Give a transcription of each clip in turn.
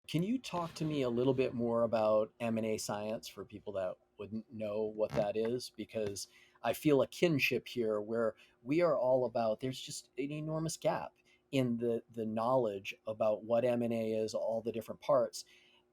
Can you talk to me a little bit more about M&A science for people that wouldn't know what that is? Because I feel a kinship here where we are all about, there's just an enormous gap in the knowledge about what M&A is, all the different parts.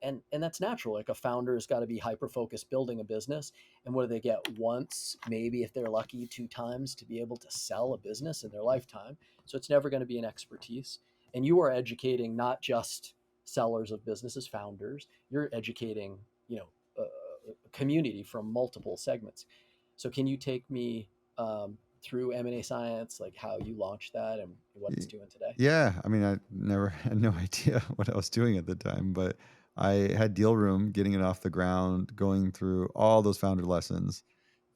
And that's natural. Like a founder's got to be hyper focused building a business. And what do they get once, maybe if they're lucky, two times to be able to sell a business in their lifetime. So it's never going to be an expertise. And you are educating not just sellers of businesses, founders. You're educating, a community from multiple segments. So can you take me through M&A science, like how you launched that and what it's Y- doing today? Yeah, I mean, I never had no idea what I was doing at the time, but I had Deal Room getting it off the ground, going through all those founder lessons,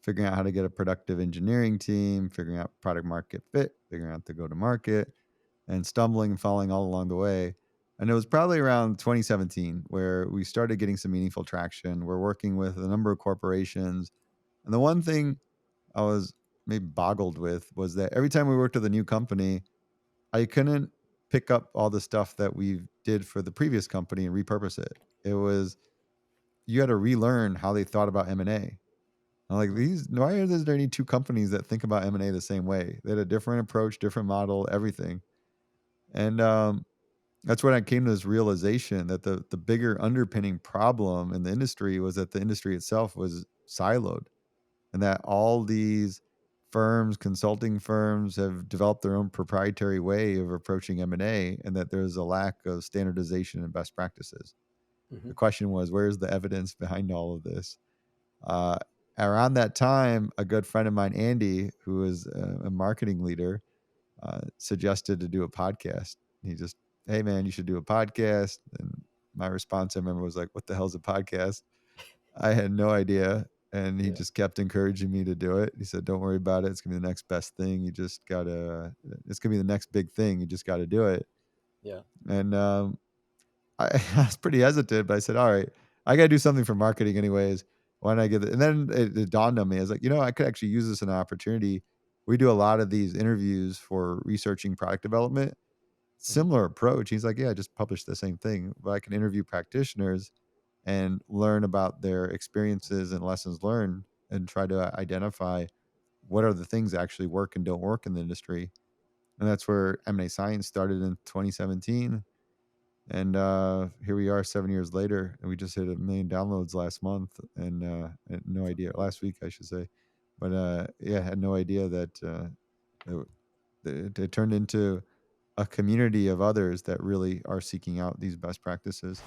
figuring out how to get a productive engineering team, figuring out product market fit, figuring out the go to market, and stumbling and falling all along the way. And it was probably around 2017 where we started getting some meaningful traction. We're working with a number of corporations. And the one thing I was maybe boggled with was that every time we worked with a new company, I couldn't pick up all the stuff that we did for the previous company and repurpose it. It was you had to relearn how they thought about M&A. I'm like, Mm, why is there any two companies that think about M&A the same way? They had a different approach, different model, everything. And that's when I came to this realization that the bigger underpinning problem in the industry was that the industry itself was siloed, and that all these firms, consulting firms, have developed their own proprietary way of approaching M&A, and that there's a lack of standardization and best practices. mhm, The question was, where's the evidence behind all of this? Uh, Around that time, a good friend of mine, Andy, who is a marketing leader, suggested to do a podcast. He just, hey man, you should do a podcast. And my response, I remember, was like, what the hell's a podcast? I had no idea. And he yeah, just kept encouraging me to do it. He said, don't worry about it. It's gonna be the next best thing. You just gotta, it's gonna be the next big thing. You just gotta do it. yeah, And I was pretty hesitant, but I said, all right, I gotta do something for marketing anyways. Why don't I give it? And then it dawned on me. I was like, I could actually use this as an opportunity. We do a lot of these interviews for researching product development. mhm, Similar approach. He's like, yeah, just publish the same thing, but I can interview practitioners and learn about their experiences and lessons learned and try to identify what are the things that actually work and don't work in the industry. And that's where M&A Science started in 2017. And here we are 7 years later, and we just hit 1 million downloads last month. And I had no idea, last week, I should say. But yeah, I had no idea that it, it turned into a community of others that really are seeking out these best practices.